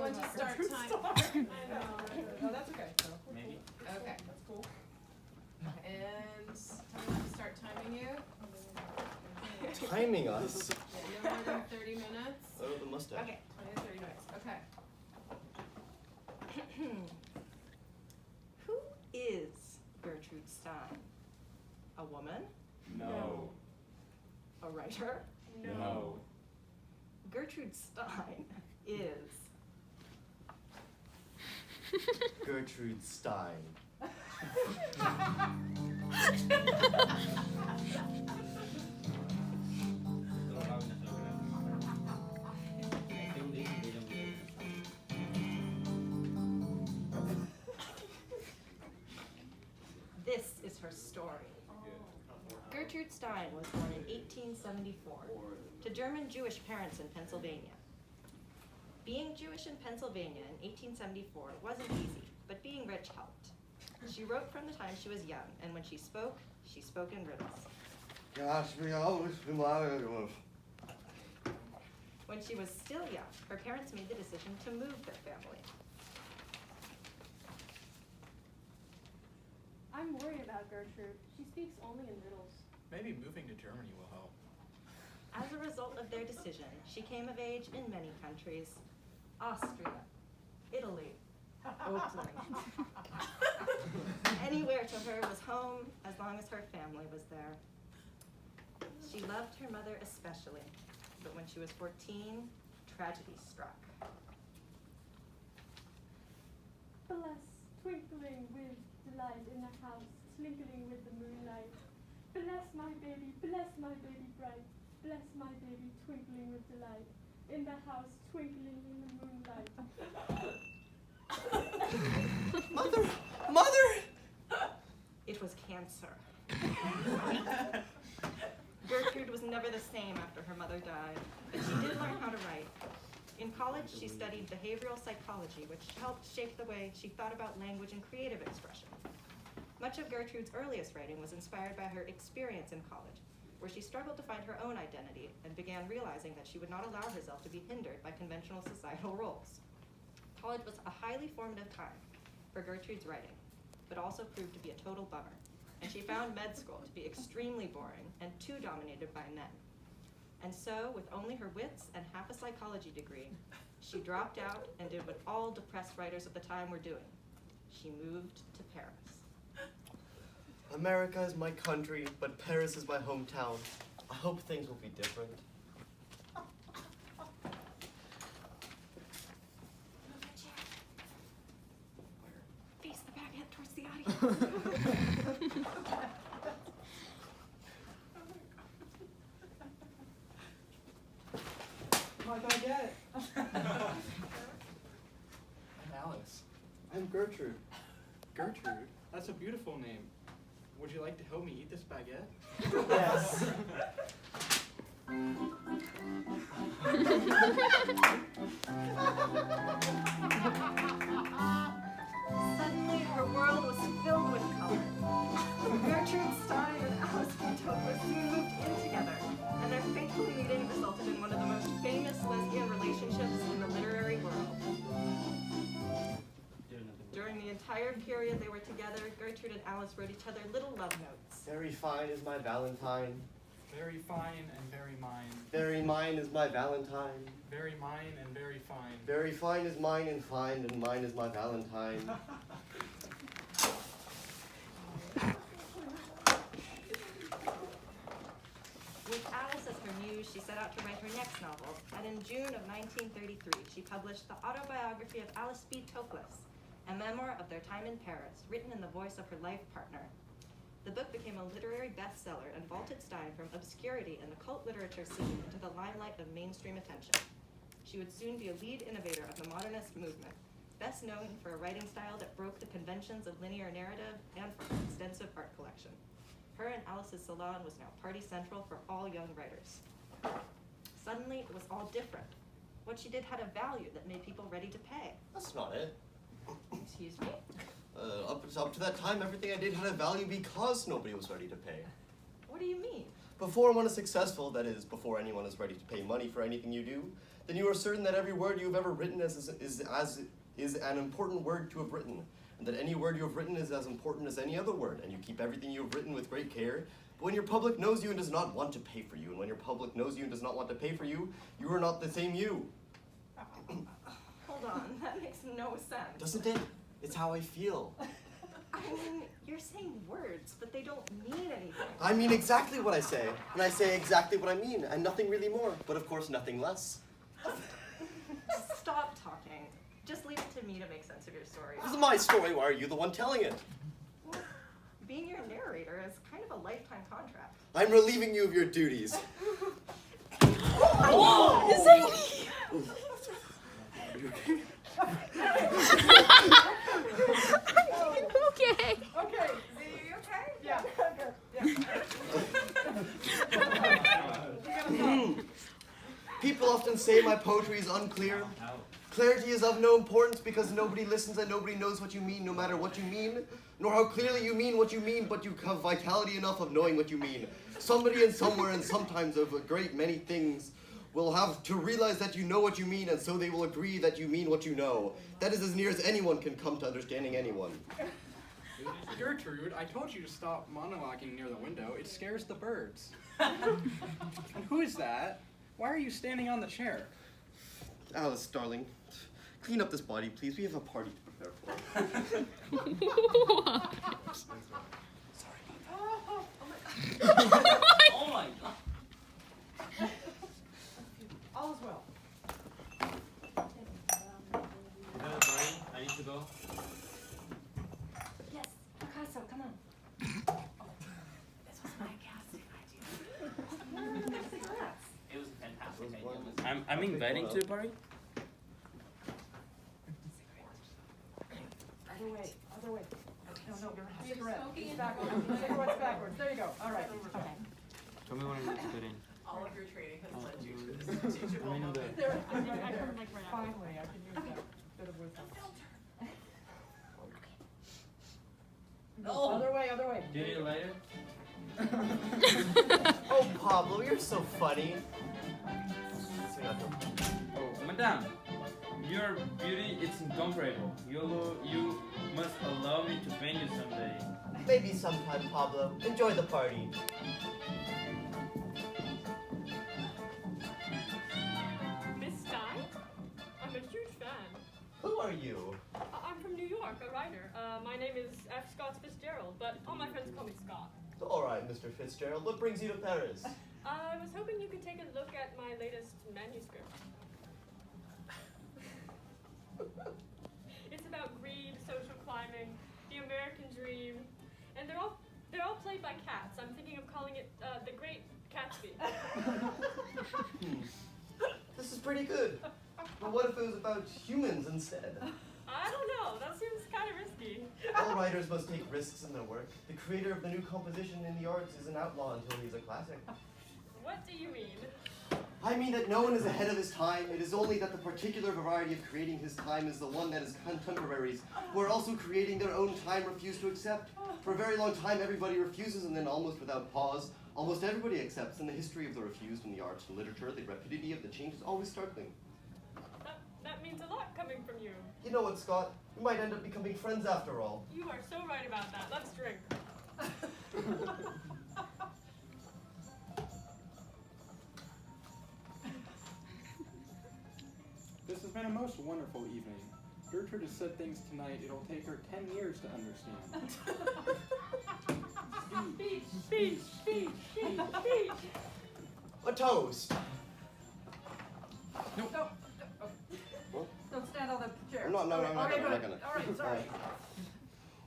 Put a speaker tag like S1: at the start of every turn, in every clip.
S1: want to start time?
S2: No, that's okay.
S3: Maybe.
S1: Okay.
S2: That's cool.
S1: And tell me to start timing you.
S4: Timing us?
S1: Yeah, no more than 30 minutes.
S4: Oh, the mustache.
S1: Okay, 20 to 30 minutes. Okay.
S5: Who is Gertrude Stein? A woman?
S3: No.
S5: A writer?
S3: No.
S5: Gertrude Stein is
S4: Gertrude Stein.
S5: This is her story. Gertrude Stein was born in 1874 to German Jewish parents in Pennsylvania. Being Jewish in Pennsylvania in 1874 wasn't easy, but being rich helped. She wrote from the time she was young, and when she spoke in riddles. When she was still young, her parents made the decision to move their family.
S6: I'm worried about Gertrude. She speaks only in riddles.
S3: Maybe moving to Germany will help.
S5: As a result of their decision, she came of age in many countries: Austria, Italy, Oakland. Anywhere to her was home, as long as her family was there. She loved her mother especially, but when she was 14, tragedy struck.
S6: Bless, twinkling with delight in the house, twinkling with the moonlight. Bless my baby bright. Bless my baby, twinkling with delight. In the house, twinkling in the moonlight.
S4: Mother! Mother!
S5: It was cancer. Gertrude was never the same after her mother died, but she did learn how to write. In college, she studied behavioral psychology, which helped shape the way she thought about language and creative expression. Much of Gertrude's earliest writing was inspired by her experience in college, where she struggled to find her own identity and began realizing that she would not allow herself to be hindered by conventional societal roles. College was a highly formative time for Gertrude's writing, but also proved to be a total bummer, and she found med school to be extremely boring and too dominated by men. And so, with only her wits and half a psychology degree, she dropped out and did what all depressed writers of the time were doing. She moved to Paris.
S4: America is my country, but Paris is my hometown. I hope things will be different.
S5: Move the chair. Face the baguette towards the audience.
S2: My baguette.
S3: I'm Alice.
S4: I'm Gertrude.
S3: Gertrude? That's a beautiful name. Would you like to help me eat this baguette?
S4: Yes.
S5: Suddenly, her world was filled with color. Gertrude Stein and Alice B. Toklas soon moved in together, and their fateful meeting resulted in one of the most famous lesbian relationships in the literary world. During the entire period they were together, Gertrude and Alice wrote each other little love notes.
S4: Very fine is my Valentine.
S3: Very fine and very mine.
S4: Very mine is my Valentine.
S3: Very mine and very fine.
S4: Very fine is mine and mine is my Valentine.
S5: With Alice as her muse, she set out to write her next novel, and in June of 1933, she published the autobiography of Alice B. Toklas, a memoir of their time in Paris, written in the voice of her life partner. The book became a literary bestseller and vaulted Stein from obscurity in the cult literature scene into the limelight of mainstream attention. She would soon be a lead innovator of the modernist movement, best known for a writing style that broke the conventions of linear narrative and for her extensive art collection. Her and Alice's salon was now party central for all young writers. Suddenly, it was all different. What she did had a value that made people ready to pay.
S4: That's not it.
S5: Excuse me?
S4: Up to that time, everything I did had a value because nobody was ready to pay.
S5: What do you mean?
S4: Before one is successful, that is, before anyone is ready to pay money for anything you do, then you are certain that every word you have ever written is an important word to have written, and that any word you have written is as important as any other word, and you keep everything you have written with great care. But when your public knows you and does not want to pay for you, and when your public knows you and does not want to pay for you, you are not the same you.
S5: Hold on, that makes no sense.
S4: Doesn't it? It's how I feel.
S5: I mean, you're saying words, but they don't mean anything.
S4: I mean exactly what I say, and I say exactly what I mean, and nothing really more, but of course nothing less.
S5: Stop talking. Just leave it to me to make sense of your story.
S4: This is my story, why are you the one telling it?
S5: Well, being your narrator is kind of a lifetime contract.
S4: I'm relieving you of your duties.
S6: Whoa! Zany! Okay.
S2: Okay.
S5: Z, are you okay?
S2: Yeah. Good. Yeah.
S4: People often say my poetry is unclear. Clarity is of no importance because nobody listens and nobody knows what you mean, no matter what you mean, nor how clearly you mean what you mean, but you have vitality enough of knowing what you mean. Somebody and somewhere and sometimes of a great many things will have to realize that you know what you mean, and so they will agree that you mean what you know. That is as near as anyone can come to understanding anyone.
S3: Gertrude, I told you to stop monologuing near the window. It scares the birds. And who is that? Why are you standing on the chair?
S4: Alice, darling, clean up this body, please. We have a party to prepare for.
S7: Oh my god.
S2: All is well.
S7: I need to go.
S5: Yes, Picasso, come on.
S1: This was my casting idea.
S5: Cigarettes.
S7: It was a fantastic
S4: It was
S7: idea. I'm inviting to the party.
S2: Other way. Other way. No, cigarette. Backwards. Cigarettes backwards. There you go. All right. Okay.
S7: Tell me when I need to get in.
S1: All of your training has led you to
S7: I
S1: this teachable
S7: mean,
S1: moment.
S2: There.
S6: I come like right after.
S2: Finally, I can use that bit of wisdom.
S1: Oh.
S2: Other way. Other way.
S7: Do you need a lighter?
S4: Oh, Pablo, you're so funny.
S7: Oh, madam, your beauty is incomparable. You must allow me to paint you someday.
S4: Maybe sometime, Pablo. Enjoy the party.
S6: Miss Stein? I'm a huge fan.
S4: Who are you?
S6: I'm from New York, a writer. My name is F. Scott Fitzgerald, but all my friends call me Scott.
S4: All right, Mr. Fitzgerald. What brings you to Paris?
S6: I was hoping you could take a look at my latest manuscript. It's about greed, social climbing, the American dream, and they're all played by cats. I'm thinking of calling it The Great Gatsby.
S4: This is pretty good. But what if it was about humans instead?
S6: I don't know. That seems kind of risky.
S4: All writers must take risks in their work. The creator of the new composition in the arts is an outlaw until he's a classic.
S6: What do you mean?
S4: I mean that no one is ahead of his time. It is only that the particular variety of creating his time is the one that his contemporaries, who are also creating their own time, refuse to accept. For a very long time, everybody refuses, and then almost without pause, almost everybody accepts. In the history of the refused in the arts and literature, the rapidity of the change is always startling.
S6: That means a lot coming from you.
S4: You know what, Scott? We might end up becoming friends after all.
S6: You are so right about that. Let's drink.
S3: This has been a most wonderful evening. Gertrude has said things tonight it'll take her 10 years to understand.
S6: Speech, speech, speech, speech, speech.
S4: A toast.
S2: Don't stand on the chair.
S4: No, I'm not
S2: Okay,
S4: gonna.
S2: good.
S4: I'm not gonna.
S2: All right, sorry.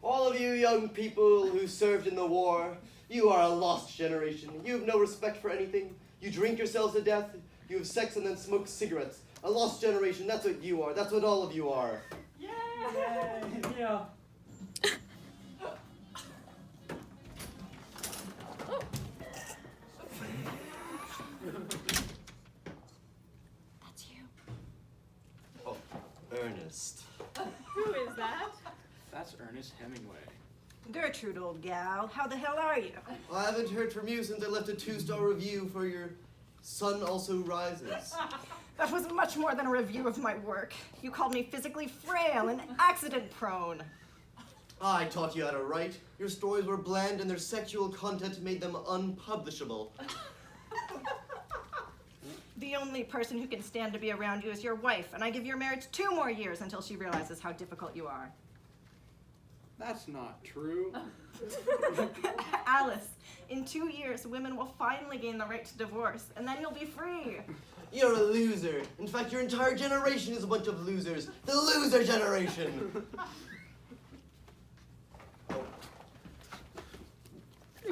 S4: All of you young people who served in the war, you are a lost generation. You have no respect for anything. You drink yourselves to death. You have sex and then smoke cigarettes. A lost generation, that's what you are. That's what all of you are.
S6: Yeah.
S7: Yeah.
S6: That's you.
S4: Oh, Ernest.
S6: Who is that?
S3: That's Ernest Hemingway.
S5: Gertrude, old gal, how the hell are you?
S4: I haven't heard from you since I left a 2-star review for your Sun Also Rises.
S5: That was much more than a review of my work. You called me physically frail and accident-prone.
S4: I taught you how to write. Your stories were bland and their sexual content made them unpublishable.
S5: The only person who can stand to be around you is your wife, and I give your marriage 2 more years until she realizes how difficult you are.
S3: That's not true.
S5: Alice, in 2 years, women will finally gain the right to divorce, and then you'll be free.
S4: You're a loser. In fact, your entire generation is a bunch of losers. The loser generation.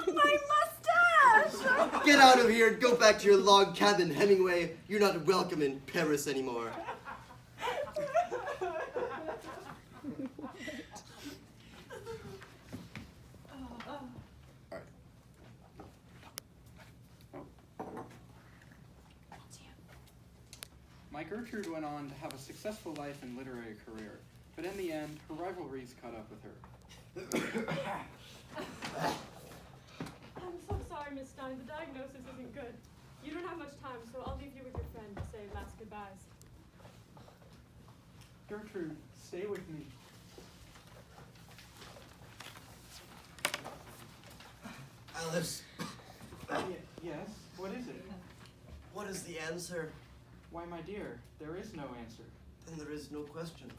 S5: My mustache!
S4: Get out of here and go back to your log cabin, Hemingway. You're not welcome in Paris anymore.
S3: My Gertrude went on to have a successful life and literary career, but in the end, her rivalries caught up with her.
S6: I'm so sorry, Miss Stein. The diagnosis isn't good. You don't have much time, so I'll leave you with your friend to say last goodbyes.
S3: Gertrude, stay with me.
S4: Alice,
S3: Yes? What is it?
S4: what is the answer?
S3: Why, my dear, there is no answer.
S4: Then there is no question.